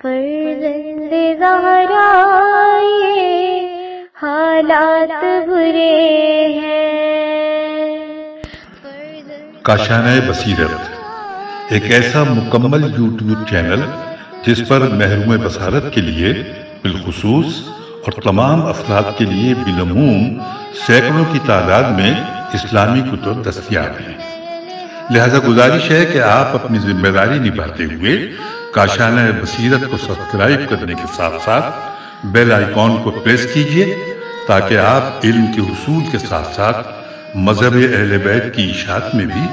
فرزند زہرا یہ حالات برے ہیں۔ کاشانۂ بصیرت ایک ایسا مکمل یوٹیوب چینل جس پر محروم بصارت کے لیے بالخصوص اور تمام افراد کے لیے بالعموم سینکڑوں کی تعداد میں اسلامی کتب دستیاب ہیں۔ لہذا گزارش ہے کہ آپ اپنی ذمہ داری نبھاتے ہوئے کاشانۂ بصیرت کو سبسکرائب کرنے کے ساتھ ساتھ بیل آئیکن کو پریس کیجیے تاکہ آپ علم کے حصول کے ساتھ ساتھ مذہب اہل بیت کی اشاعت میں بھی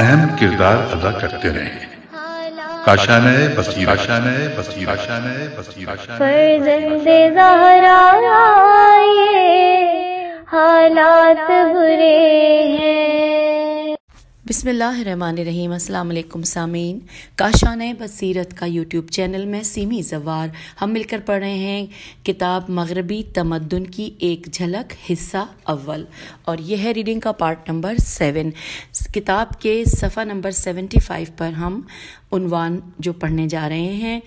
اہم کردار ادا کرتے رہیں۔ کاشانۂ بصیرت، کاشانۂ بصیرت، کاشانۂ بصیرت۔ فرزند زہرا یہ حالات برے ہیں۔ بسم اللہ الرحمن الرحیم۔ السلام علیکم سامعین، کاشانۂ بصیرت کا یوٹیوب چینل میں سیمی زوار ہم مل کر پڑھ رہے ہیں کتاب مغربی تمدن کی ایک جھلک حصہ اول، اور یہ ہے ریڈنگ کا پارٹ نمبر 7۔ کتاب کے صفحہ نمبر 75 پر ہم عنوان جو پڑھنے جا رہے ہیں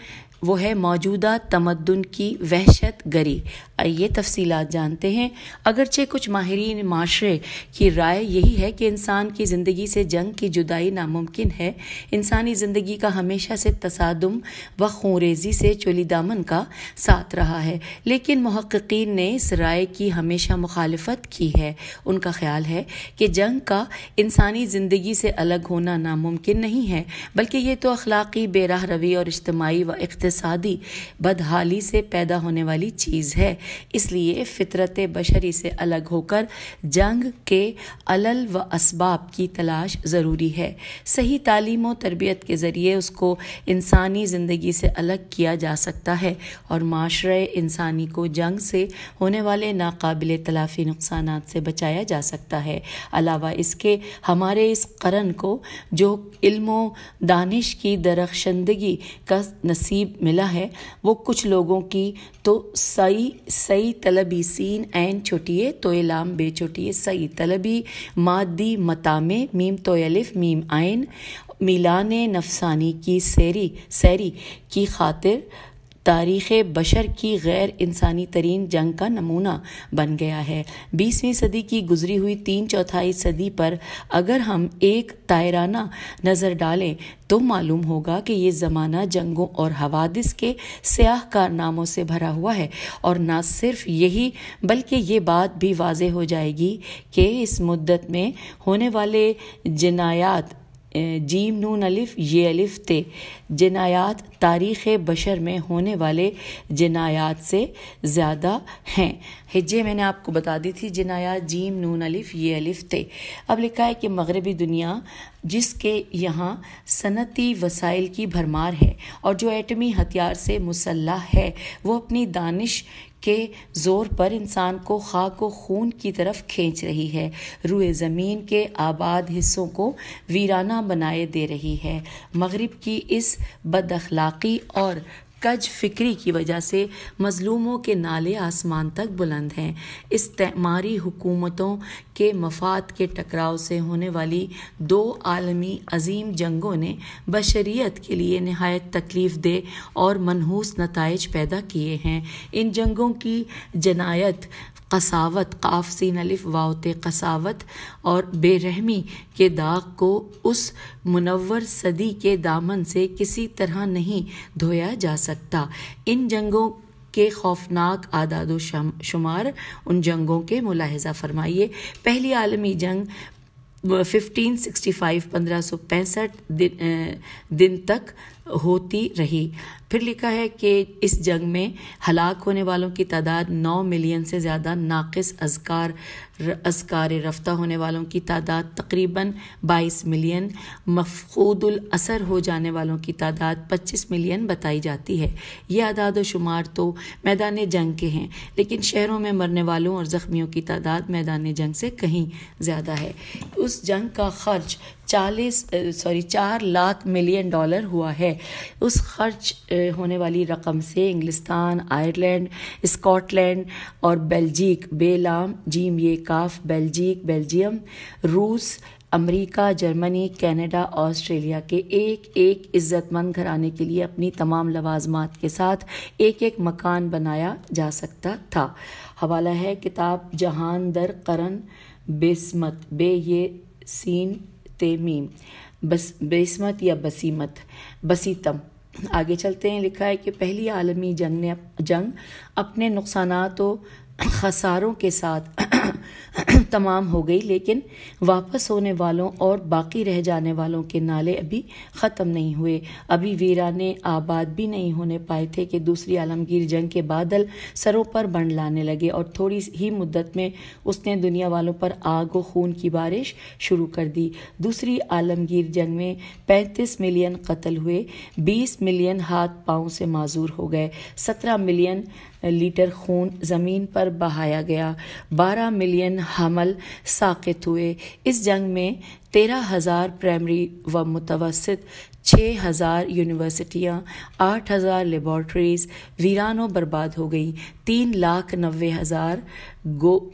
وہ ہے موجودہ تمدن کی وحشت گری۔ آئیے تفصیلات جانتے ہیں۔ اگرچہ کچھ ماہرین معاشرے کی رائے یہی ہے کہ انسان کی زندگی سے جنگ کی جدائی ناممکن ہے، انسانی زندگی کا ہمیشہ سے تصادم و خونریزی سے چولی دامن کا ساتھ رہا ہے، لیکن محققین نے اس رائے کی ہمیشہ مخالفت کی ہے۔ ان کا خیال ہے کہ جنگ کا انسانی زندگی سے الگ ہونا ناممکن نہیں ہے، بلکہ یہ تو اخلاقی بے راہ روی اور اجتماعی و اقتصادی بدحالی سے پیدا ہونے والی چیز ہے۔ اس لیے فطرت بشری سے الگ ہو کر جنگ کے علل و اسباب کی تلاش ضروری ہے۔ صحیح تعلیم و تربیت کے ذریعے اس کو انسانی زندگی سے الگ کیا جا سکتا ہے اور معاشرے انسانی کو جنگ سے ہونے والے ناقابل تلافی نقصانات سے بچایا جا سکتا ہے۔ علاوہ اس کے ہمارے اس قرن کو جو علم و دانش کی درخشندگی کا نصیب ملا ہے وہ کچھ لوگوں کی تو سعی طلبی سین عین چھوٹیے تو لام بے چھوٹیے سعی طلبی مادی متامے میم تو الف میم عین میلان نفسانی کی سیری کی خاطر تاریخ بشر کی غیر انسانی ترین جنگ کا نمونہ بن گیا ہے۔ 20ویں صدی کی گزری ہوئی 3/4 صدی پر اگر ہم ایک طائرانہ نظر ڈالیں تو معلوم ہوگا کہ یہ زمانہ جنگوں اور حوادث کے سیاہ کارناموں سے بھرا ہوا ہے، اور نہ صرف یہی بلکہ یہ بات بھی واضح ہو جائے گی کہ اس مدت میں ہونے والے جنایات جیم نون الف یہ الف تے جنایات تاریخ بشر میں ہونے والے جنایات سے زیادہ ہیں۔ ہجے میں نے آپ کو بتا دی تھی، جنایات جیم نون الف یہ الف تے۔ اب لکھا ہے کہ مغربی دنیا جس کے یہاں صنعتی وسائل کی بھرمار ہے اور جو ایٹمی ہتھیار سے مسلح ہے، وہ اپنی دانش کے زور پر انسان کو خاک و خون کی طرف کھینچ رہی ہے، روئے زمین کے آباد حصوں کو ویرانہ بنائے دے رہی ہے۔ مغرب کی اس بد اخلاقی اور کج فکری کی وجہ سے مظلوموں کے نالے آسمان تک بلند ہیں۔ استعماری حکومتوں کے مفاد کے ٹکراؤ سے ہونے والی 2 عالمی عظیم جنگوں نے بشریت کے لیے نہایت تکلیف دہ اور منحوس نتائج پیدا کیے ہیں۔ ان جنگوں کی جنایت، قساوت قاف سین الف واو تے قساوت اور بے رحمی کے داغ کو اس منور صدی کے دامن سے کسی طرح نہیں دھویا جا سکتا۔ ان جنگوں کے خوفناک اعداد و شمار ان جنگوں کے ملاحظہ فرمائیے۔ پہلی عالمی جنگ 1565 دن تک ہوتی رہی۔ پھر لکھا ہے کہ اس جنگ میں ہلاک ہونے والوں کی تعداد 9 ملین سے زیادہ، ناقص اذکار رفتہ ہونے والوں کی تعداد تقریباً 22 ملین، مفقود الاثر ہو جانے والوں کی تعداد 25 ملین بتائی جاتی ہے۔ یہ اعداد و شمار تو میدان جنگ کے ہیں، لیکن شہروں میں مرنے والوں اور زخمیوں کی تعداد میدان جنگ سے کہیں زیادہ ہے۔ اس جنگ کا خرچ 4 لاکھ ملین ڈالر ہوا ہے۔ اس خرچ ہونے والی رقم سے انگلستان، آئرلینڈ، اسکاٹ لینڈ اور بیلجیک بے لام جیم یہ کاف بیلجیک، بیلجیم، روس، امریکہ، جرمنی، کینیڈا، آسٹریلیا کے ایک ایک عزت مند گھرانے کے لیے اپنی تمام لوازمات کے ساتھ ایک ایک مکان بنایا جا سکتا تھا۔ حوالہ ہے کتاب جہان در قرن بیسمت، بے یہ سین تے میم، بیسمت یا بسیتم۔ آگے چلتے ہیں، لکھا ہے کہ پہلی عالمی جنگ اپنے نقصانات و خساروں کے ساتھ تمام ہو گئی، لیکن واپس ہونے والوں اور باقی رہ جانے والوں کے نالے ابھی ختم نہیں ہوئے۔ ابھی ویرانے آباد بھی نہیں ہونے پائے تھے کہ دوسری عالمگیر جنگ کے بادل سروں پر بن لانے لگے اور تھوڑی ہی مدت میں اس نے دنیا والوں پر آگ و خون کی بارش شروع کر دی۔ دوسری عالمگیر جنگ میں 35 ملین قتل ہوئے، 20 ملین ہاتھ پاؤں سے معذور ہو گئے، 17 ملین لیٹر خون زمین پر بہایا گیا، 12 ملین حمل ساقط ہوئے۔ اس جنگ میں 13,000 پرائمری و متوسط، 6,000 یونیورسٹیاں، 8,000 لیبارٹریز ویران و برباد ہو گئیں، 3,90,000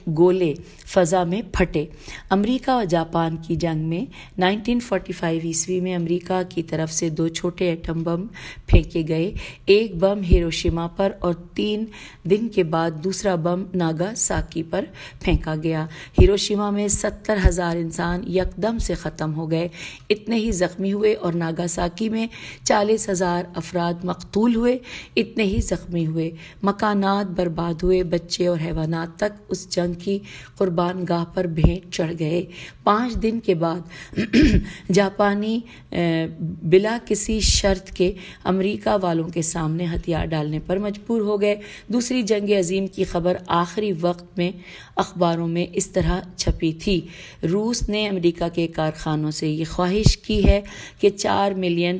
گولے فضا میں پھٹے۔ امریکہ اور جاپان کی جنگ میں 1945 عیسوی میں امریکہ کی طرف سے 2 چھوٹے ایٹم بم پھینکے گئے، ایک بم ہیروشیما پر اور 3 دن کے بعد دوسرا بم ناگاساکی پر پھینکا گیا۔ ہیروشیما میں 70,000 انسان یکدم سے ختم ہو گئے، اتنے ہی زخمی ہوئے، اور ناگاساکی میں 40,000 افراد مقتول ہوئے، اتنے ہی زخمی ہوئے، مکانات برباد ہوئے، بچے اور حیوانات تک اس جنگ کی قربان گاہ پر بھیٹ چڑھ گئے۔ 5 دن کے بعد جاپانی بلا کسی شرط کے امریکہ والوں کے سامنے ہتھیار ڈالنے پر مجبور ہو گئے۔ دوسری جنگ عظیم کی خبر آخری وقت میں اخباروں میں اس طرح چھپی تھی: روس نے امریکہ کے کارخانوں سے یہ خواہش کی ہے کہ 4 ملین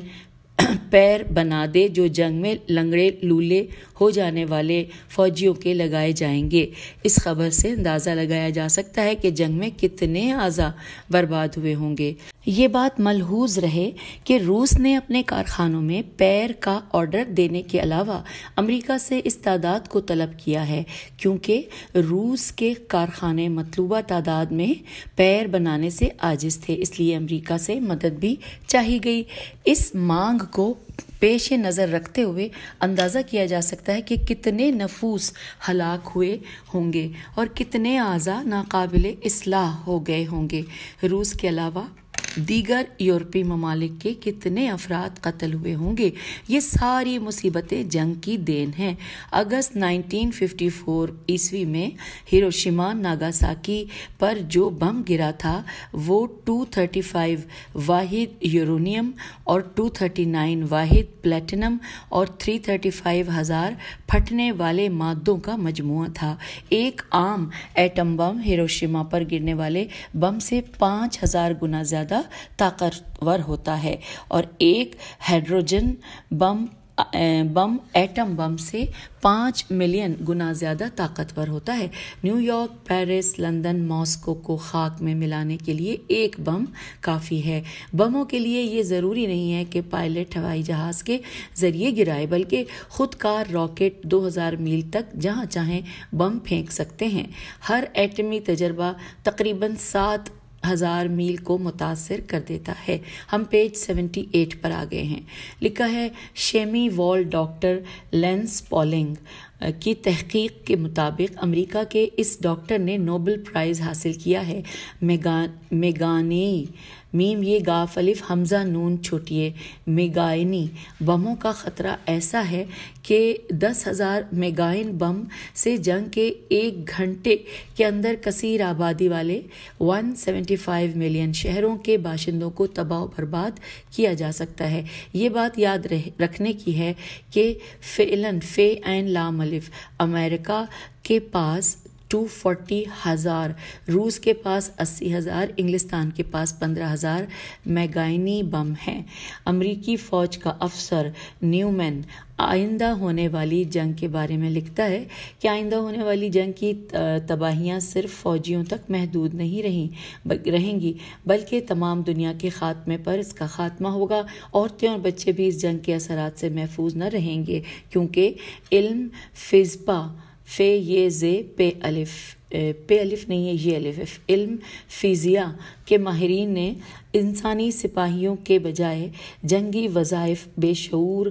پیر بنا دے جو جنگ میں لنگڑے لولے ہو جانے والے فوجیوں کے لگائے جائیں گے۔ اس خبر سے اندازہ لگایا جا سکتا ہے کہ جنگ میں کتنے اعضاء برباد ہوئے ہوں گے۔ یہ بات ملحوظ رہے کہ روس نے اپنے کارخانوں میں پیر کا آرڈر دینے کے علاوہ امریکہ سے اس تعداد کو طلب کیا ہے، کیونکہ روس کے کارخانے مطلوبہ تعداد میں پیر بنانے سے عاجز تھے، اس لیے امریکہ سے مدد بھی چاہی گئی۔ اس مانگ کو پیش نظر رکھتے ہوئے اندازہ کیا جا سکتا ہے کہ کتنے نفوس ہلاک ہوئے ہوں گے اور کتنے اعضاء ناقابل اصلاح ہو گئے ہوں گے۔ روس کے علاوہ دیگر یورپی ممالک کے کتنے افراد قتل ہوئے ہوں گے۔ یہ ساری مصیبتیں جنگ کی دین ہیں۔ اگست 1954 عیسوی میں ہیروشیما ناگاساکی پر جو بم گرا تھا وہ 235 واحد یورینیم اور 239 واحد پلیٹینم اور 335,000 پھٹنے والے مادوں کا مجموعہ تھا۔ ایک عام ایٹم بم ہیروشیما پر گرنے والے بم سے 5,000 گنا زیادہ طاقتور ہوتا ہے، اور ایک ہائیڈروجن بم ایٹم بم سے 5 ملین گنا زیادہ طاقتور ہوتا ہے۔ New York, Paris, London, Moscow کو خاک میں ملانے کے لیے ایک بم کافی ہے۔ بموں کے لیے یہ ضروری نہیں ہے کہ پائلٹ ہوائی جہاز کے ذریعے گرائے، بلکہ خود کار راکٹ 2000 میل تک جہاں چاہیں بم پھینک سکتے ہیں۔ ہر ایٹمی تجربہ تقریباً 7,000 میل کو متاثر کر دیتا ہے۔ ہم پیج 78 پر آ گئے ہیں۔ لکھا ہے شیمی وال ڈاکٹر لینس پولنگ کی تحقیق کے مطابق امریکہ کے اس ڈاکٹر نے نوبل پرائز حاصل کیا ہے۔ میگانئی میم یہ گاف الف حمزہ نون چھوٹیے میگائنی بموں کا خطرہ ایسا ہے کہ 10,000 میگائن بم سے جنگ کے 1 گھنٹے کے اندر کثیر آبادی والے 175 ملین شہروں کے باشندوں کو تباہ و برباد کیا جا سکتا ہے۔ یہ بات یاد رکھنے کی ہے کہ فعلاً فے عین لام الف امریکہ کے پاس 240,000، روس کے پاس 80,000، انگلستان کے پاس 15,000 میگائنی بم ہیں۔ امریکی فوج کا افسر نیومین آئندہ ہونے والی جنگ کے بارے میں لکھتا ہے کہ آئندہ ہونے والی جنگ کی تباہیاں صرف فوجیوں تک محدود نہیں رہیں گی، بلکہ تمام دنیا کے خاتمے پر اس کا خاتمہ ہوگا۔ عورتیں اور بچے بھی اس جنگ کے اثرات سے محفوظ نہ رہیں گے، کیونکہ علم فضپا فے یہ زے پے الف نہیں ہے، یہ الف ہے، علم فزیاء کے ماہرین نے انسانی سپاہیوں کے بجائے جنگی وظائف بے شعور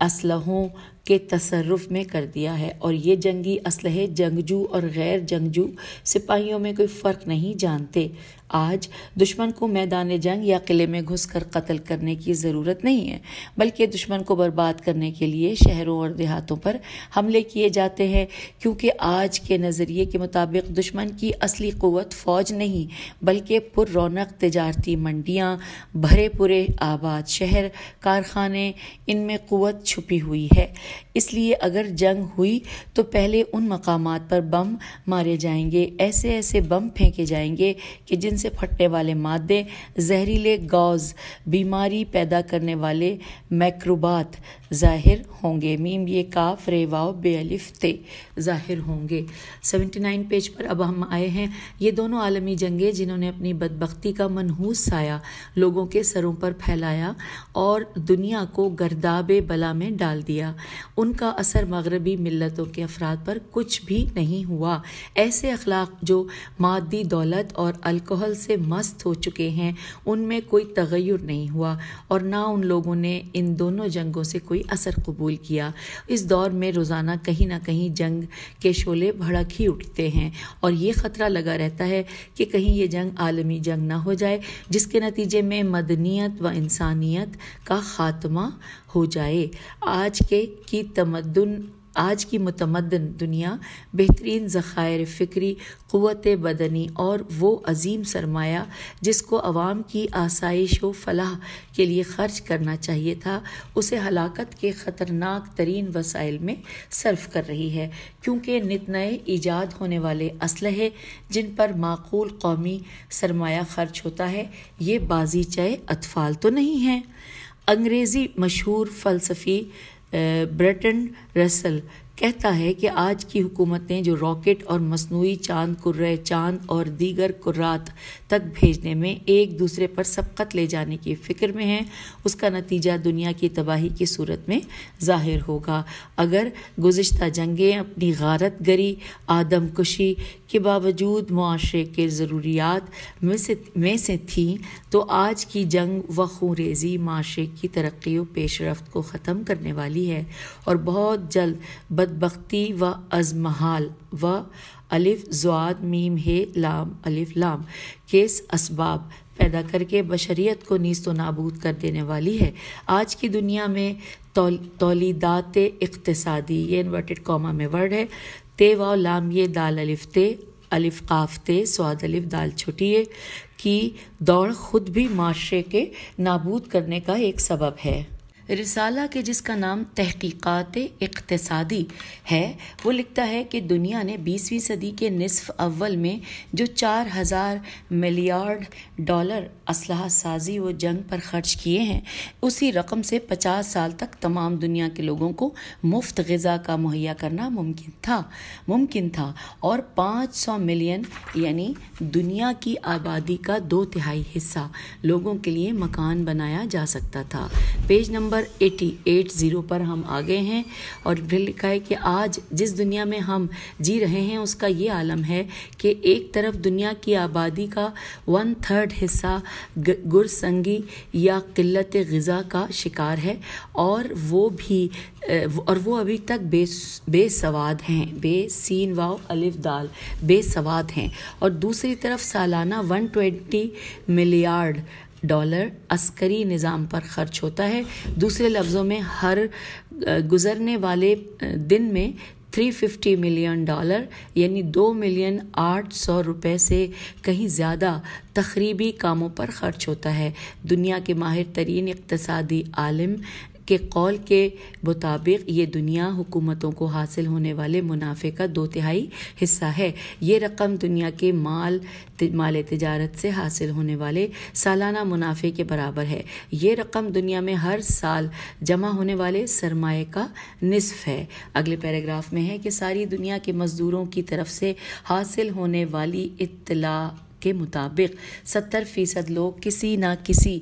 اسلحوں کے تصرف میں کر دیا ہے، اور یہ جنگی اسلحے جنگجو اور غیر جنگجو سپاہیوں میں کوئی فرق نہیں جانتے۔ آج دشمن کو میدان جنگ یا قلعے میں گھس کر قتل کرنے کی ضرورت نہیں ہے، بلکہ دشمن کو برباد کرنے کے لیے شہروں اور دیہاتوں پر حملے کیے جاتے ہیں، کیونکہ آج کے نظریے کے مطابق دشمن کی اصلی قوت فوج نہیں بلکہ پر رونق تجارتی منڈیاں، بھرے پورے آباد شہر، کارخانے، ان میں قوت چھپی ہوئی ہے۔ اس لیے اگر جنگ ہوئی تو پہلے ان مقامات پر بم مارے جائیں گے، ایسے بم پھینکے جائیں گے کہ جن سے پھٹنے والے مادے زہریلے گاز، بیماری پیدا کرنے والے میکروبات ظاہر ہوں گے۔ میم یہ کاف رے واو بے الف تے ظاہر ہوں گے۔ 79 پیج پر اب ہم آئے ہیں۔ یہ دونوں عالمی جنگیں جنہوں نے اپنی بدبختی کا منحوس سایہ لوگوں کے سروں پر پھیلایا اور دنیا کو گرداب بلا میں ڈال دیا، ان کا اثر مغربی ملتوں کے افراد پر کچھ بھی نہیں ہوا۔ ایسے اخلاق جو مادی دولت اور الکحل سے مست ہو چکے ہیں، ان میں کوئی تغیر نہیں ہوا، اور نہ ان لوگوں نے ان دونوں جنگوں سے کوئی اثر قبول کیا۔ اس دور میں روزانہ کہیں نہ کہیں جنگ کے شعلے بھڑک ہی اٹھتے ہیں، اور یہ خطرہ لگا رہتا ہے کہ کہیں یہ جنگ عالمی جنگ نہ ہو جائے جس کے نتیجے میں مدنیت و انسانیت کا خاتمہ ہو جائے۔ آج کی متمدن دنیا بہترین ذخائر فکری، قوت بدنی اور وہ عظیم سرمایہ جس کو عوام کی آسائش و فلاح کے لیے خرچ کرنا چاہیے تھا، اسے ہلاکت کے خطرناک ترین وسائل میں صرف کر رہی ہے، کیونکہ نت نئے ایجاد ہونے والے اسلحے جن پر معقول قومی سرمایہ خرچ ہوتا ہے، یہ بازیچہ اطفال تو نہیں ہیں۔ انگریزی مشہور فلسفی برٹرنڈ رسل کہتا ہے کہ آج کی حکومتیں جو راکٹ اور مصنوعی چاند، کرۂ چاند اور دیگر کرات تک بھیجنے میں ایک دوسرے پر سبقت لے جانے کی فکر میں ہیں، اس کا نتیجہ دنیا کی تباہی کی صورت میں ظاہر ہوگا۔ اگر گزشتہ جنگیں اپنی غارت گری، آدم کشی کے باوجود معاشرے کے ضروریات میں سے تھیں، تو آج کی جنگ و خونریزی معاشرے کی ترقی و پیش رفت کو ختم کرنے والی ہے، اور بہت جلد بدبختی و ازمحال و الف زواد میم ہے لام الف لام کے اسباب پیدا کر کے بشریت کو نیست و نابود کر دینے والی ہے۔ آج کی دنیا میں تولیدات اقتصادی، یہ انورٹڈ کاما میں ورڈ ہے، تے واو لام یہ دال الف تے الف قاف تے سواد الف دال چھوٹی ہے کی دوڑ خود بھی معاشرے کے نابود کرنے کا ایک سبب ہے۔ رسالہ کے جس کا نام تحقیقات اقتصادی ہے، وہ لکھتا ہے کہ دنیا نے 20ویں صدی کے نصف اول میں جو 4000 ملیارڈ ڈالر اسلحہ سازی و جنگ پر خرچ کیے ہیں، اسی رقم سے 50 سال تک تمام دنیا کے لوگوں کو مفت غذا کا مہیا کرنا ممکن تھا، اور 500 ملین یعنی دنیا کی آبادی کا 2/3 حصہ لوگوں کے لیے مکان بنایا جا سکتا تھا۔ پیج نمبر 80 پر ہم آگے ہیں، اور پھر لکھا ہے کہ آج جس دنیا میں ہم جی رہے ہیں اس کا یہ عالم ہے کہ ایک طرف دنیا کی آبادی کا 1/3 حصہ گرسنگی یا قلت غذا کا شکار ہے، اور وہ ابھی تک بے سواد ہیں، بے سین واو الف دال بے سواد ہیں، اور دوسری طرف سالانہ 120 ملیارڈ ڈالر عسکری نظام پر خرچ ہوتا ہے۔ دوسرے لفظوں میں ہر گزرنے والے دن میں 350 ملین ڈالر یعنی 2,800,000 روپے سے کہیں زیادہ تخریبی کاموں پر خرچ ہوتا ہے۔ دنیا کے ماہر ترین اقتصادی عالم کے قول کے مطابق یہ دنیا حکومتوں کو حاصل ہونے والے منافع کا 2/3 حصہ ہے۔ یہ رقم دنیا کے مال تجارت سے حاصل ہونے والے سالانہ منافع کے برابر ہے۔ یہ رقم دنیا میں ہر سال جمع ہونے والے سرمایہ کا نصف ہے۔ اگلے پیراگراف میں ہے کہ ساری دنیا کے مزدوروں کی طرف سے حاصل ہونے والی اطلاع کے مطابق 70% لوگ کسی نہ کسی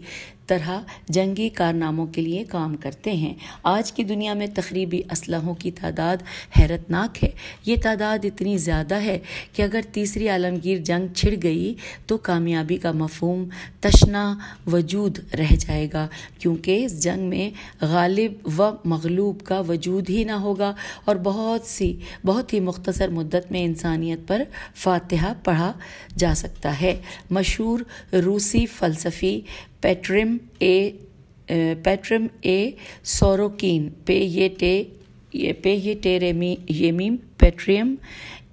طرح جنگی کارناموں کے لیے کام کرتے ہیں۔ آج کی دنیا میں تخریبی اسلحوں کی تعداد حیرت ناک ہے۔ یہ تعداد اتنی زیادہ ہے کہ اگر تیسری عالمگیر جنگ چھڑ گئی تو کامیابی کا مفہوم تشنا وجود رہ جائے گا، کیونکہ اس جنگ میں غالب و مغلوب کا وجود ہی نہ ہوگا اور بہت ہی مختصر مدت میں انسانیت پر فاتحہ پڑھا جا سکتا ہے۔ مشہور روسی فلسفی پیٹرم اے سوروکین پیٹریم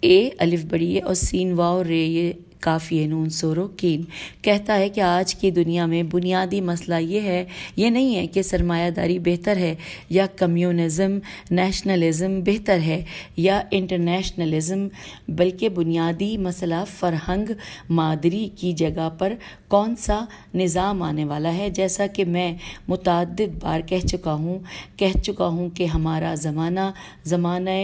اے الف بڑی اور سین واو رے کافی نون سوروکین کہتا ہے کہ آج کی دنیا میں بنیادی مسئلہ یہ نہیں ہے کہ سرمایہ داری بہتر ہے یا کمیونزم نیشنلزم بہتر ہے یا انٹرنیشنلزم، بلکہ بنیادی مسئلہ فرہنگ مادری کی جگہ پر کون سا نظام آنے والا ہے۔ جیسا کہ میں متعدد بار کہہ چکا ہوں کہ ہمارا زمانہ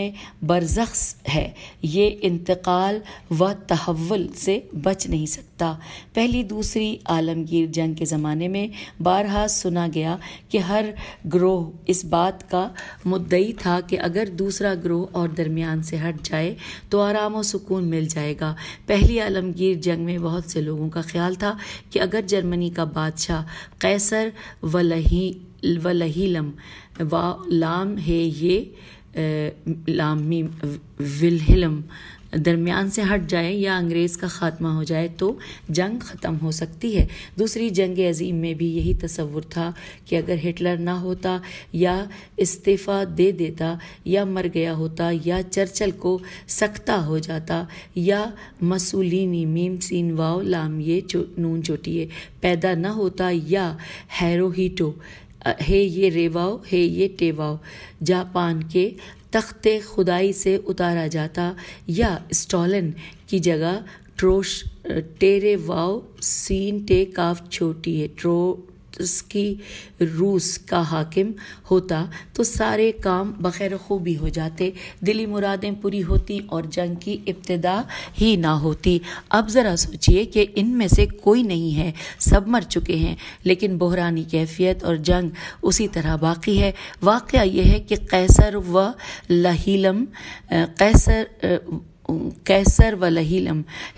برزخ ہے، یہ انتقال و تحول سے بچ نہیں سکتا۔ پہلی دوسری عالمگیر جنگ کے زمانے میں بارہا سنا گیا کہ ہر گروہ اس بات کا مدعی تھا کہ اگر دوسرا گروہ اور درمیان سے ہٹ جائے تو آرام و سکون مل جائے گا۔ پہلی عالمگیر جنگ میں بہت سے لوگوں کا خیال تھا کہ اگر جرمنی کا بادشاہ قیصر ولہیلم لام ہے ولہلم درمیان سے ہٹ جائے یا انگریز کا خاتمہ ہو جائے تو جنگ ختم ہو سکتی ہے۔ دوسری جنگ عظیم میں بھی یہی تصور تھا کہ اگر ہٹلر نہ ہوتا یا استعفیٰ دے دیتا یا مر گیا ہوتا یا چرچل کو سکتہ ہو جاتا یا مسولینی میم سین واو لام یہ نون چوٹیے پیدا نہ ہوتا یا ہیروہیٹو ہے یہ ریواؤ ہے یہ ٹیواؤ جاپان کے تخت خدائی سے اتارا جاتا یا اسٹالن کی جگہ ٹیرے واؤ سین ٹے کاف چھوٹی ہے ٹروٹسکی روس کا حاکم ہوتا تو سارے کام بخیر خوبی ہو جاتے، دلی مرادیں پوری ہوتی اور جنگ کی ابتدا ہی نہ ہوتی۔ اب ذرا سوچئے کہ ان میں سے کوئی نہیں ہے، سب مر چکے ہیں، لیکن بحرانی کیفیت اور جنگ اسی طرح باقی ہے۔ واقعہ یہ ہے کہ قیصر و لہیلم،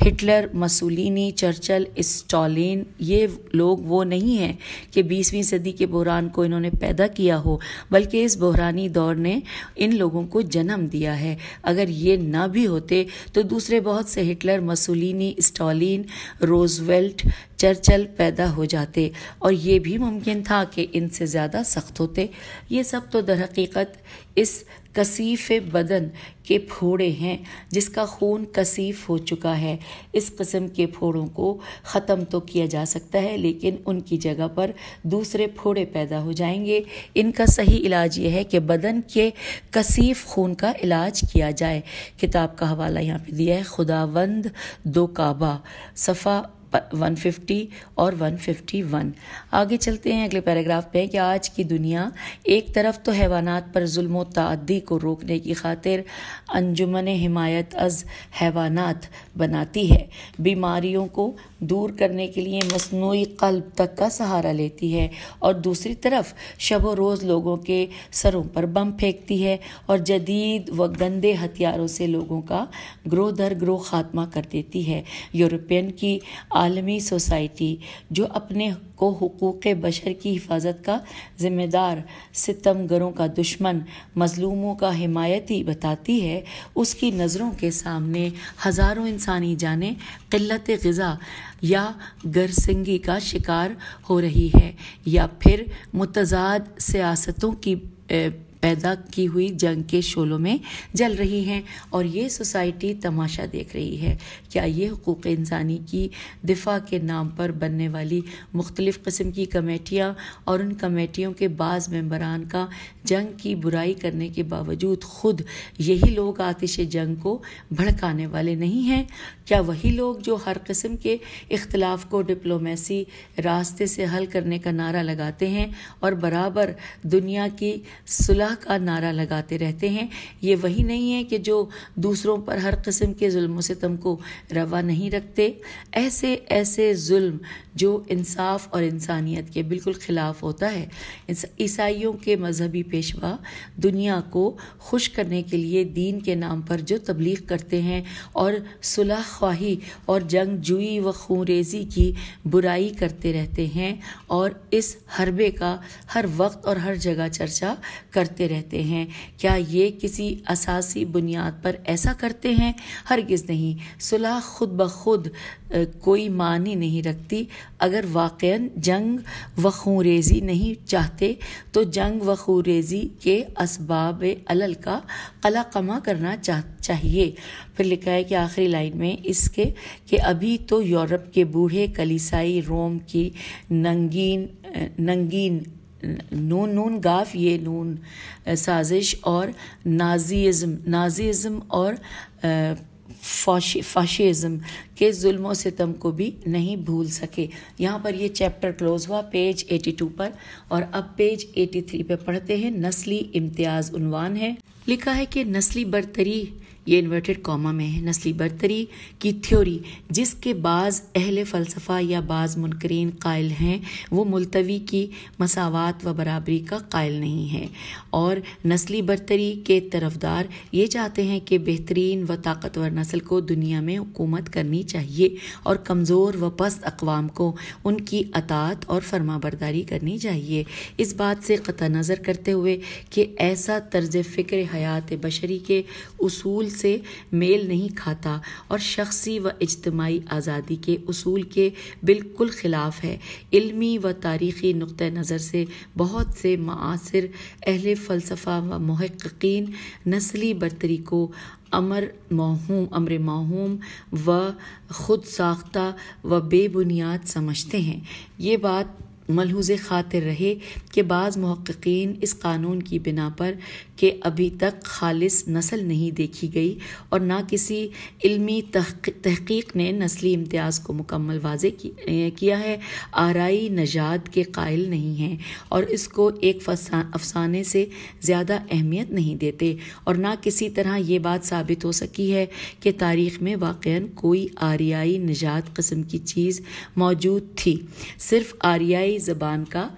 ہٹلر، مسولینی، چرچل، اسٹالین، یہ لوگ وہ نہیں ہیں کہ 20ویں صدی کے بحران کو انہوں نے پیدا کیا ہو، بلکہ اس بحرانی دور نے ان لوگوں کو جنم دیا ہے۔ اگر یہ نہ بھی ہوتے تو دوسرے بہت سے Hitler, Mussolini, Stalin, Roosevelt, Churchill پیدا ہو جاتے، اور یہ بھی ممکن تھا کہ ان سے زیادہ سخت ہوتے۔ یہ سب تو در حقیقت اس کثیف بدن کے پھوڑے ہیں جس کا خون کثیف ہو چکا ہے۔ اس قسم کے پھوڑوں کو ختم تو کیا جا سکتا ہے، لیکن ان کی جگہ پر دوسرے پھوڑے پیدا ہو جائیں گے۔ ان کا صحیح علاج یہ ہے کہ بدن کے کثیف خون کا علاج کیا جائے۔ کتاب کا حوالہ یہاں پہ دیا ہے، خداوند دو کعبہ، صفحہ 150 اور 151۔ آگے چلتے ہیں اگلے پیراگراف پہ کہ آج کی دنیا ایک طرف تو حیوانات پر ظلم و تعدی کو روکنے کی خاطر انجمن حمایت از حیوانات بناتی ہے، بیماریوں کو دور کرنے کے لیے مصنوعی قلب تک کا سہارا لیتی ہے، اور دوسری طرف شب و روز لوگوں کے سروں پر بم پھینکتی ہے اور جدید و گندے ہتھیاروں سے لوگوں کا گروہ در گروہ خاتمہ کر دیتی ہے۔ یورپین کی عالمی سوسائٹی جو اپنے کو حقوق بشر کی حفاظت کا ذمہ دار، ستم گروں کا دشمن، مظلوموں کا حمایتی بتاتی ہے، اس کی نظروں کے سامنے ہزاروں انسانی جانیں قلت غذا یا گرسنگی کا شکار ہو رہی ہے، یا پھر متضاد سیاستوں کی پیدا کی ہوئی جنگ کے شعلوں میں جل رہی ہیں، اور یہ سوسائٹی تماشا دیکھ رہی ہے۔ کیا یہ حقوق انسانی کی دفاع کے نام پر بننے والی مختلف قسم کی کمیٹیاں اور ان کمیٹیوں کے بعض ممبران کا جنگ کی برائی کرنے کے باوجود خود یہی لوگ آتش جنگ کو بھڑکانے والے نہیں ہیں؟ کیا وہی لوگ جو ہر قسم کے اختلاف کو ڈپلومیسی راستے سے حل کرنے کا نعرہ لگاتے ہیں اور برابر دنیا کی صلح صلح کا نعرہ لگاتے رہتے ہیں، یہ وہی نہیں ہے کہ جو دوسروں پر ہر قسم کے ظلم و ستم کو روا نہیں رکھتے. ایسے ظلم جو انصاف اور انسانیت کے بالکل خلاف ہوتا ہے. عیسائیوں کے مذہبی پیشوا دنیا کو خوش کرنے کے لیے دین کے نام پر جو تبلیغ کرتے ہیں اور صلح خواہی اور جنگ جوئی و خون ریزی کی برائی کرتے رہتے ہیں اور اس حربے کا ہر وقت اور ہر جگہ چرچا کرتے رہتے ہیں، کیا یہ کسی اساسی بنیاد پر ایسا کرتے ہیں؟ ہرگز نہیں. صلح خود بخود کوئی معنی نہیں رکھتی. اگر واقعاً جنگ و خون ریزی نہیں چاہتے تو جنگ و خون ریزی کے اسباب علل کا قلع قمع کرنا چاہیے. پھر لکھا ہے کہ آخری لائن میں اس کے کہ ابھی تو یورپ کے بوڑھے کلیسائی روم کی ننگین نون گاف، یہ نون سازش اور نازیزم اور فاشیزم کے ظلم و ستم کو بھی نہیں بھول سکے. یہاں پر یہ چیپٹر کلوز ہوا پیج 82 پر، اور اب پیج 83 پہ پڑھتے ہیں. نسلی امتیاز عنوان ہے. لکھا ہے کہ نسلی برتری، یہ انورٹڈ کاما میں ہے، نسلی برتری کی تھیوری جس کے بعض اہل فلسفہ یا بعض منکرین قائل ہیں، وہ ملتوی کی مساوات و برابری کا قائل نہیں ہے، اور نسلی برتری کے طرفدار یہ چاہتے ہیں کہ بہترین و طاقتور نسل کو دنیا میں حکومت کرنی چاہیے اور کمزور و پست اقوام کو ان کی اطاعت اور فرما برداری کرنی چاہیے. اس بات سے قطع نظر کرتے ہوئے کہ ایسا طرز فکر حیات بشری کے اصول سے میل نہیں کھاتا اور شخصی و اجتماعی آزادی کے اصول کے بالکل خلاف ہے. علمی و تاریخی نقطہ نظر سے بہت سے معاصر اہل فلسفہ و محققین نسلی برتری کو امر موہوم و خود ساختہ و بے بنیاد سمجھتے ہیں. یہ بات ملحوظ خاطر رہے کہ بعض محققین اس قانون کی بنا پر کہ ابھی تک خالص نسل نہیں دیکھی گئی اور نہ کسی علمی تحقیق نے نسلی امتیاز کو مکمل واضح کیا ہے، آرائی نژاد کے قائل نہیں ہیں اور اس کو ایک افسانے سے زیادہ اہمیت نہیں دیتے، اور نہ کسی طرح یہ بات ثابت ہو سکی ہے کہ تاریخ میں واقعاً کوئی آریائی نژاد قسم کی چیز موجود تھی. صرف آریائی زبان کا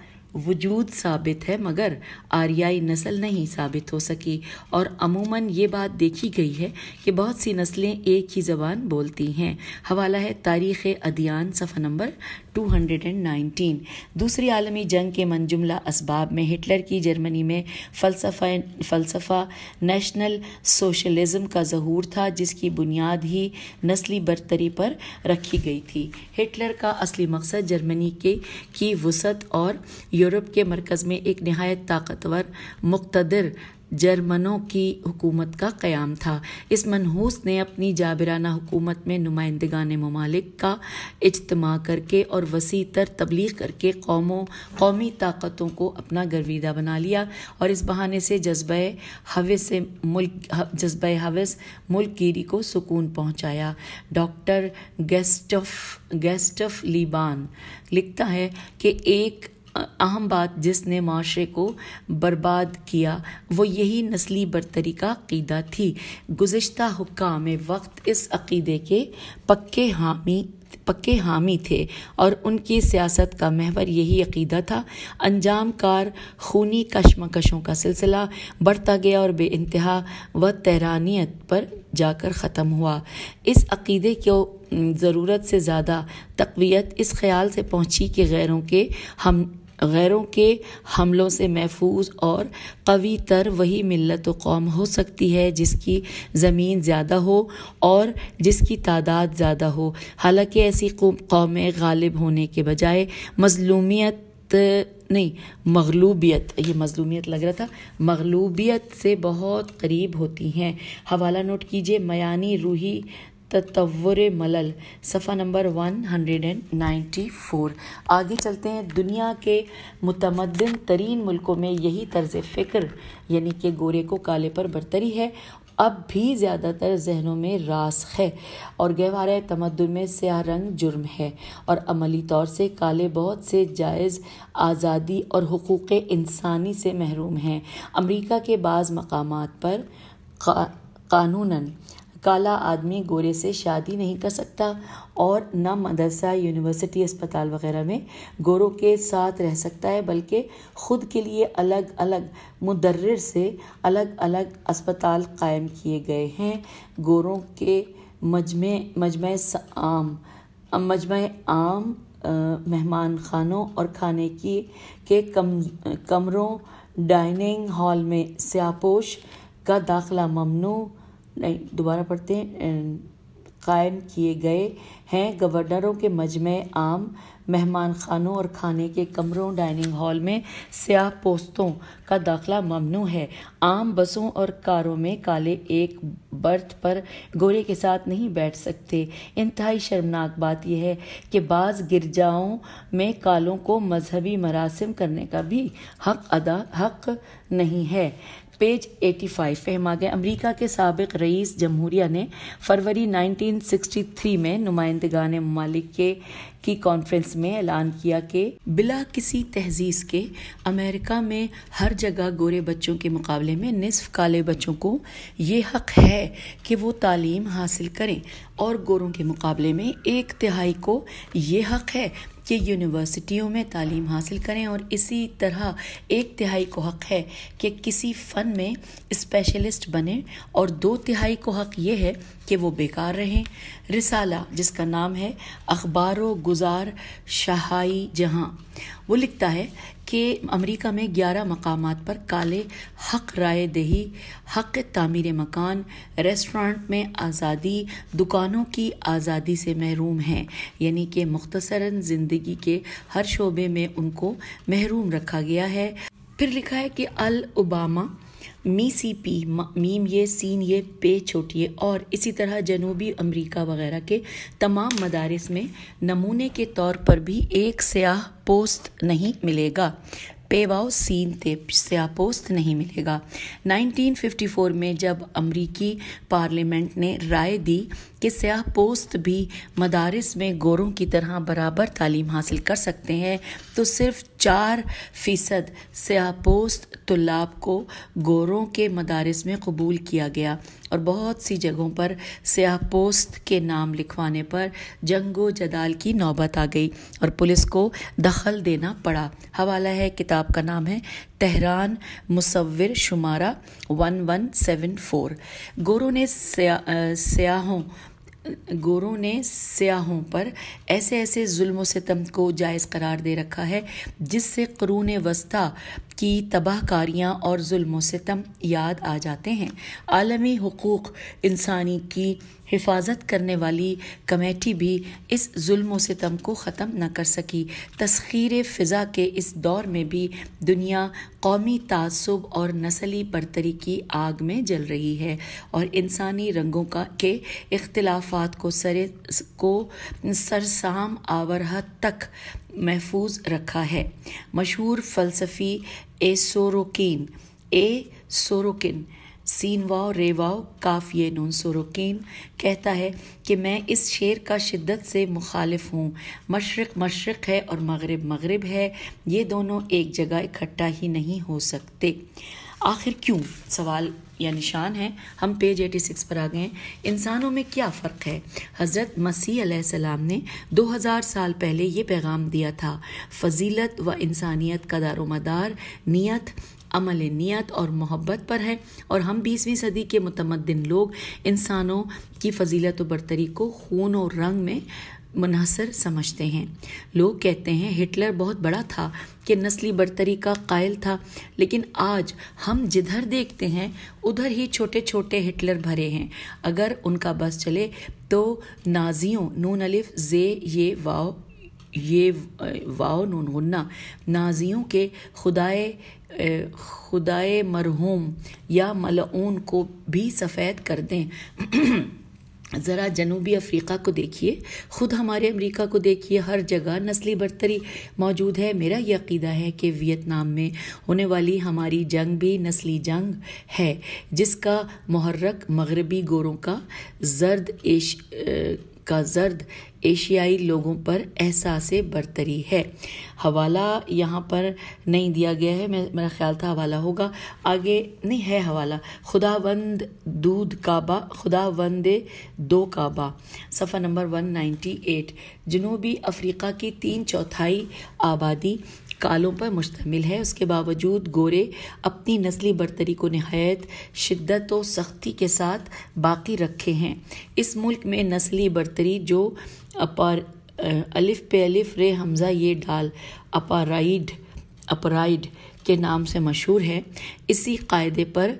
وجود ثابت ہے مگر آریائی نسل نہیں ثابت ہو سکی، اور عموماً یہ بات دیکھی گئی ہے کہ بہت سی نسلیں ایک ہی زبان بولتی ہیں. حوالہ ہے تاریخ ادیان صفحہ نمبر 219. دوسری عالمی جنگ کے من جملہ اسباب میں ہٹلر کی جرمنی میں فلسفہ نیشنل سوشلزم کا ظہور تھا، جس کی بنیاد ہی نسلی برتری پر رکھی گئی تھی. ہٹلر کا اصلی مقصد جرمنی کی وسعت اور یورپ کے مرکز میں ایک نہایت طاقتور مقتدر جرمنوں کی حکومت کا قیام تھا. اس منحوس نے اپنی جابرانہ حکومت میں نمائندگان ممالک کا اجتماع کر کے اور وسیع تر تبلیغ کر کے قومی طاقتوں کو اپنا گرویدہ بنا لیا، اور اس بہانے سے جذبہ ہوس ملک گیری کو سکون پہنچایا. ڈاکٹر گیسٹف لیبان لکھتا ہے کہ ایک اہم بات جس نے معاشرے کو برباد کیا وہ یہی نسلی برتری کا عقیدہ تھی. گزشتہ حکام وقت اس عقیدے کے پکے حامی تھے اور ان کی سیاست کا محور یہی عقیدہ تھا. انجام کار خونی کشمکشوں کا سلسلہ بڑھتا گیا اور بے انتہا و تیرانیت پر جا کر ختم ہوا. اس عقیدے کو ضرورت سے زیادہ تقویت اس خیال سے پہنچی کہ غیروں کے حملوں سے محفوظ اور قوی تر وہی ملت و قوم ہو سکتی ہے جس کی زمین زیادہ ہو اور جس کی تعداد زیادہ ہو. حالانکہ ایسی قومیں غالب ہونے کے بجائے مغلوبیت سے بہت قریب ہوتی ہیں. حوالہ نوٹ کیجیے میانی روحی تطور ملل صفحہ نمبر 194. آگے چلتے ہیں. دنیا کے متمدن ترین ملکوں میں یہی طرز فکر یعنی کہ گورے کو کالے پر برتری ہے اب بھی زیادہ تر ذہنوں میں راسخ ہے اور گہوارہ تمدن میں سیاہ رنگ جرم ہے اور عملی طور سے کالے بہت سے جائز آزادی اور حقوق انسانی سے محروم ہیں۔ امریکہ کے بعض مقامات پر قانوناً کالا آدمی گورے سے شادی نہیں کر سکتا اور نہ مدرسہ، یونیورسٹی، اسپتال وغیرہ میں گوروں کے ساتھ رہ سکتا ہے، بلکہ خود کے لیے الگ الگ مدرر سے الگ الگ اسپتال قائم کیے گئے ہیں۔ گوروں کے مجمع عام، مہمان خانوں اور کھانے کے کمروں، ڈائننگ ہال میں سیاہپوش کا داخلہ ممنوع قائم کیے گئے ہیں۔ گورنروں کے مجمع عام، مہمان خانوں اور کھانے کے کمروں، ڈائننگ ہال میں سیاہ پوستوں کا داخلہ ممنوع ہے۔ عام بسوں اور کاروں میں کالے ایک برتھ پر گورے کے ساتھ نہیں بیٹھ سکتے۔ انتہائی شرمناک بات یہ ہے کہ بعض گرجاؤں میں کالوں کو مذہبی مراسم کرنے کا بھی حق نہیں ہے۔ پیج 85 فہما گیا۔ امریکہ کے سابق رئیس جمہوریہ نے فروری 1963 میں نمائندگان ممالک کی کانفرنس میں اعلان کیا کہ بلا کسی تجویز کے امریکہ میں ہر جگہ گورے بچوں کے مقابلے میں نصف کالے بچوں کو یہ حق ہے کہ وہ تعلیم حاصل کریں اور گوروں کے مقابلے میں 1/3 کو یہ حق ہے کہ یونیورسٹیوں میں تعلیم حاصل کریں اور اسی طرح 1/3 کو حق ہے کہ کسی فن میں اسپیشلسٹ بنیں اور 2/3 کو حق یہ ہے کہ وہ بیکار رہیں۔ رسالہ جس کا نام ہے اخبار و گزار شاہی جہاں، وہ لکھتا ہے کہ امریکہ میں 11 مقامات پر کالے حق رائے دہی، حق تعمیر مکان، ریسٹورانٹ میں آزادی، دکانوں کی آزادی سے محروم ہیں، یعنی کہ مختصراً زندگی کے ہر شعبے میں ان کو محروم رکھا گیا ہے۔ پھر لکھا ہے کہ الاباما، میسیپی، میم یہ سین یہ پے چھوٹی ہے، اور اسی طرح جنوبی امریکہ وغیرہ کے تمام مدارس میں نمونے کے طور پر بھی ایک سیاہ پوست نہیں ملے گا۔ پے واؤ سین تے سیاہ پوست نہیں ملے گا۔ 1954 میں جب امریکی پارلیمنٹ نے رائے دی کہ سیاہ پوست بھی مدارس میں گوروں کی طرح برابر تعلیم حاصل کر سکتے ہیں، تو صرف 4% سیاہ پوست طلاب کو گوروں کے مدارس میں قبول کیا گیا اور بہت سی جگہوں پر سیاہ پوست کے نام لکھوانے پر جنگ و جدال کی نوبت آ گئی اور پولیس کو دخل دینا پڑا۔ حوالہ ہے، کتاب کا نام ہے تہران مصور شمارہ 1174۔ گوروں نے سیاہوں پر ایسے ظلم و ستم کو جائز قرار دے رکھا ہے جس سے قرون وسطیٰ کی تباہ کاریاں اور ظلم و ستم یاد آ جاتے ہیں۔ عالمی حقوق انسانی کی حفاظت کرنے والی کمیٹی بھی اس ظلم و ستم کو ختم نہ کر سکی۔ تسخیر فضا کے اس دور میں بھی دنیا قومی تعصب اور نسلی برتری کی آگ میں جل رہی ہے اور انسانی رنگوں کے اختلافات کو سرسام آور حد تک محفوظ رکھا ہے۔ مشہور فلسفی سوروکین سین واو رے واو کاف یہ نون سوروکین کہتا ہے کہ میں اس شعر کا شدت سے مخالف ہوں۔ مشرق مشرق ہے اور مغرب مغرب ہے، یہ دونوں ایک جگہ اکٹھا ہی نہیں ہو سکتے۔ آخر کیوں؟ سوال یا نشان ہے۔ ہم پیج 86 پر آ گئے ہیں۔ انسانوں میں کیا فرق ہے؟ حضرت مسیح علیہ السلام نے 2000 سال پہلے یہ پیغام دیا تھا، فضیلت و انسانیت کا دار و مدار نیت، عمل نیت اور محبت پر ہے، اور ہم 20ویں صدی کے متمدن لوگ انسانوں کی فضیلت و برتری کو خون و رنگ میں منحصر سمجھتے ہیں۔ لوگ کہتے ہیں ہٹلر بہت بڑا تھا کہ نسلی برتری کا قائل تھا، لیکن آج ہم جدھر دیکھتے ہیں ادھر ہی چھوٹے چھوٹے ہٹلر بھرے ہیں۔ اگر ان کا بس چلے تو نازیوں نون الف زے یہ واو نون غنہ نازیوں کے خدائے مرحوم یا ملعون کو بھی سفید کر دیں ذرا جنوبی افریقہ کو دیکھیے، خود ہمارے امریکہ کو دیکھیے، ہر جگہ نسلی برتری موجود ہے۔ میرا یہ عقیدہ ہے کہ ویتنام میں ہونے والی ہماری جنگ بھی نسلی جنگ ہے، جس کا محرک مغربی گوروں کا زرد ایشیائی لوگوں پر احساس برتری ہے۔ حوالہ یہاں پر نہیں دیا گیا ہے، میرا خیال تھا حوالہ ہوگا، آگے نہیں ہے حوالہ۔ خداوند دو کعبہ، صفحہ نمبر 198۔ جنوبی افریقہ کی 3/4 آبادی کالوں پر مشتمل ہے، اس کے باوجود گورے اپنی نسلی برتری کو نہایت شدت و سختی کے ساتھ باقی رکھے ہیں۔ اس ملک میں نسلی برتری جو الف پہ الف رے حمزہ یہ ڈال اپرائڈ کے نام سے مشہور ہے، اسی قاعدے پر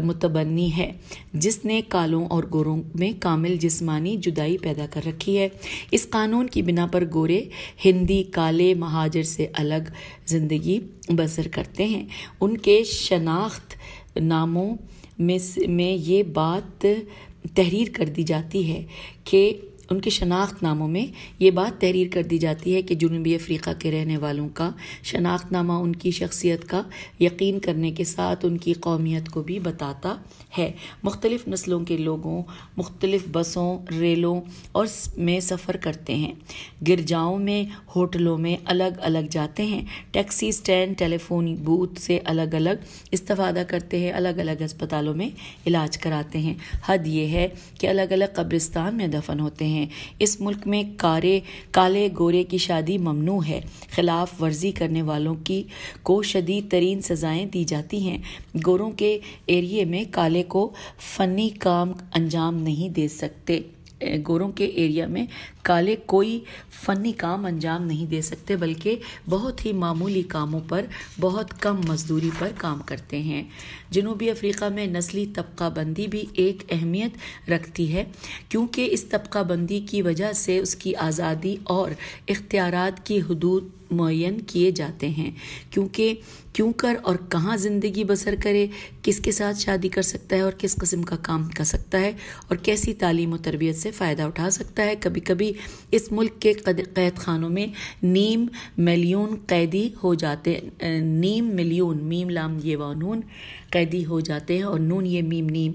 متبنی ہے، جس نے کالوں اور گوروں میں کامل جسمانی جدائی پیدا کر رکھی ہے۔ اس قانون کی بنا پر گورے ہندی کالے مہاجر سے الگ زندگی بسر کرتے ہیں۔ ان کے شناخت ناموں میں یہ بات تحریر کر دی جاتی ہے کہ جنوبی افریقہ کے رہنے والوں کا شناخت نامہ ان کی شخصیت کا یقین کرنے کے ساتھ ان کی قومیت کو بھی بتاتا ہے۔ مختلف نسلوں کے لوگوں مختلف بسوں، ریلوں اور میں سفر کرتے ہیں، گرجاؤں میں، ہوٹلوں میں الگ الگ جاتے ہیں، ٹیکسی اسٹینڈ، ٹیلی فون بوتھ سے الگ الگ استفادہ کرتے ہیں، الگ الگ اسپتالوں میں علاج کراتے ہیں۔ حد یہ ہے کہ الگ الگ قبرستان میں دفن ہوتے ہیں۔ اس ملک میں کالے گورے کی شادی ممنوع ہے۔ خلاف ورزی کرنے والوں کو شدید ترین سزائیں دی جاتی ہیں۔ گوروں کے ایریے میں کالے کو فنی کام انجام نہیں دے سکتے۔ گوروں کے ایریا میں کالے کوئی فنی کام انجام نہیں دے سکتے، بلکہ بہت ہی معمولی کاموں پر بہت کم مزدوری پر کام کرتے ہیں۔ جنوبی افریقہ میں نسلی طبقہ بندی بھی ایک اہمیت رکھتی ہے، کیونکہ اس طبقہ بندی کی وجہ سے اس کی آزادی اور اختیارات کی حدود معین کیے جاتے ہیں، کیوں کر اور کہاں زندگی بسر کرے، کس کے ساتھ شادی کر سکتا ہے اور کس قسم کا کام کر سکتا ہے اور کیسی تعلیم و تربیت سے فائدہ اٹھا سکتا ہے۔ کبھی کبھی اس ملک کے قید خانوں میں 5 ملین قیدی ہو جاتے، 5 ملین میم لام یہ و نون قیدی ہو جاتے ہیں اور نون یہ میم نیم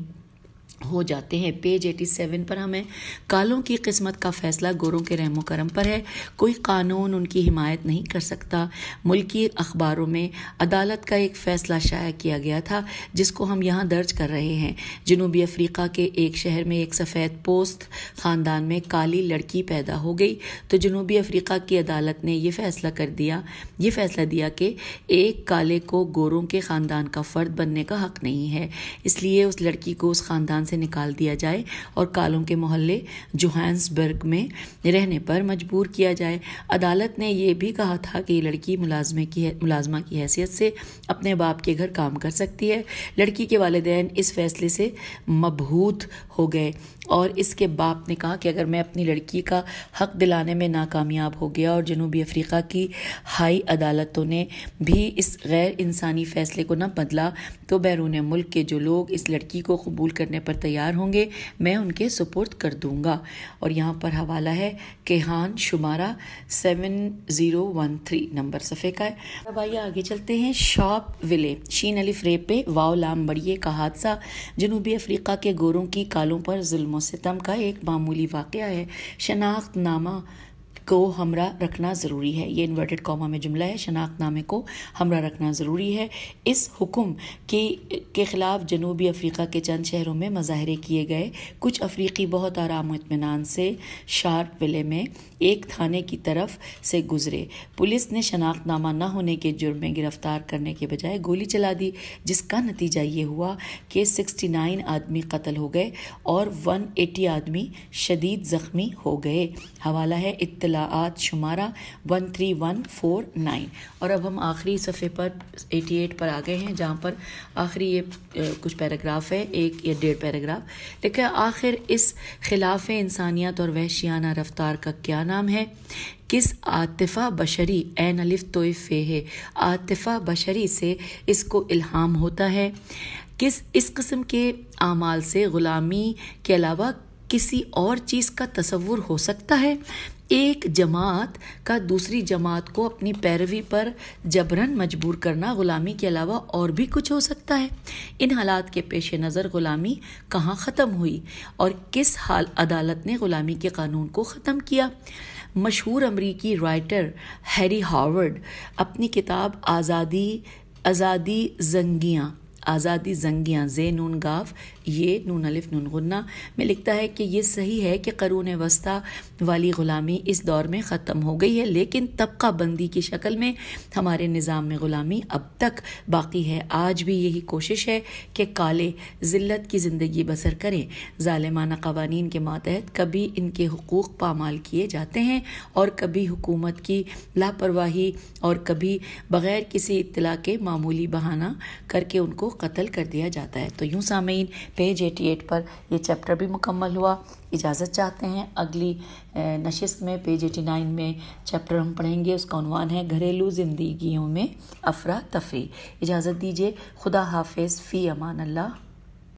ہو جاتے ہیں۔ پیج 87 پر ہمیں کالوں کی قسمت کا فیصلہ گوروں کے رحم و کرم پر ہے، کوئی قانون ان کی حمایت نہیں کر سکتا۔ ملکی اخباروں میں عدالت کا ایک فیصلہ شائع کیا گیا تھا، جس کو ہم یہاں درج کر رہے ہیں۔ جنوبی افریقہ کے ایک شہر میں ایک سفید پوست خاندان میں کالی لڑکی پیدا ہو گئی تو جنوبی افریقہ کی عدالت نے یہ فیصلہ دیا کہ ایک کالے کو گوروں کے خاندان کا فرد بننے کا حق نہیں ہے، اس لیے اس لڑکی کو اس خاندان سے نکال دیا جائے اور کالوں کے محلے جوہانسبرگ میں رہنے پر مجبور کیا جائے۔ عدالت نے یہ بھی کہا تھا کہ یہ لڑکی ملازمہ کی حیثیت سے اپنے باپ کے گھر کام کر سکتی ہے۔ لڑکی کے والدین اس فیصلے سے مبہوت ہو گئے اور اس کے باپ نے کہا کہ اگر میں اپنی لڑکی کا حق دلانے میں ناکامیاب ہو گیا اور جنوبی افریقہ کی ہائی عدالتوں نے بھی اس غیر انسانی فیصلے کو نہ بدلا تو بیرون ملک کے جو لوگ اس لڑکی کو قبول کرنے پر تیار ہوں گے میں ان کے سپرد کر دوں گا۔ اور یہاں پر حوالہ ہے کیہان شمارہ 7013 نمبر صفحے کا ہے۔ اب آئیے آگے چلتے ہیں۔ شاپ ویلے شین الف رے پہ واو لام بڑیے کا حادثہ جنوبی افریقہ کے گوروں کی کالوں پر ظلم و ستم کا ایک معمولی واقعہ ہے۔ شناخت نامہ کو ہمراہ رکھنا ضروری ہے، یہ انورٹڈ کاما میں جملہ ہے، شناخت نامے کو ہمراہ رکھنا ضروری ہے۔ اس حکم کے خلاف جنوبی افریقہ کے چند شہروں میں مظاہرے کیے گئے۔ کچھ افریقی بہت آرام و اطمینان سے شارپ ویلے میں ایک تھانے کی طرف سے گزرے۔ پولیس نے شناخت نامہ نہ ہونے کے جرم میں گرفتار کرنے کے بجائے گولی چلا دی، جس کا نتیجہ یہ ہوا کہ 69 آدمی قتل ہو گئے اور 180 آدمی شدید زخمی ہو گئے۔ حوالہ ہے اطلاعات شمارہ 13149۔ اور اب ہم آخری صفحے پر 88 پر آ گئے ہیں، جہاں پر آخری یہ کچھ پیراگراف ہے، 1 یا 1.5 پیراگراف لکھا ہے۔ آخر اس خلاف انسانیت اور وحشیانہ رفتار کا کیا نام ہے؟ کس عاطفہ بشری عین الف توفے ہے، عاطفہ بشری سے اس کو الہام ہوتا ہے؟ اس قسم کے اعمال سے غلامی کے علاوہ کسی اور چیز کا تصور ہو سکتا ہے؟ ایک جماعت کا دوسری جماعت کو اپنی پیروی پر جبراً مجبور کرنا غلامی کے علاوہ اور بھی کچھ ہو سکتا ہے؟ ان حالات کے پیش نظر غلامی کہاں ختم ہوئی اور کس حال عدالت نے غلامی کے قانون کو ختم کیا؟ مشہور امریکی رائٹر ہیری ہاورڈ اپنی کتاب آزادی زنگیاں زے نون گاف یہ نون الف نون غنہ میں لکھتا ہے کہ یہ صحیح ہے کہ قرون وسطیٰ والی غلامی اس دور میں ختم ہو گئی ہے، لیکن طبقہ بندی کی شکل میں ہمارے نظام میں غلامی اب تک باقی ہے۔ آج بھی یہی کوشش ہے کہ کالے ذلت کی زندگی بسر کریں۔ ظالمانہ قوانین کے ماتحت کبھی ان کے حقوق پامال کیے جاتے ہیں اور کبھی حکومت کی لاپرواہی اور کبھی بغیر کسی اطلاع کے معمولی بہانہ کر کے ان کو قتل کر دیا جاتا ہے۔ تو یوں سامعین، پیج 88 پر یہ چیپٹر بھی مکمل ہوا۔ اجازت چاہتے ہیں، اگلی نشست میں پیج 89 میں چیپٹر ہم پڑھیں گے، اس کا عنوان ہے گھریلو زندگیوں میں افراتفری۔ اجازت دیجیے، خدا حافظ، فی امان اللہ۔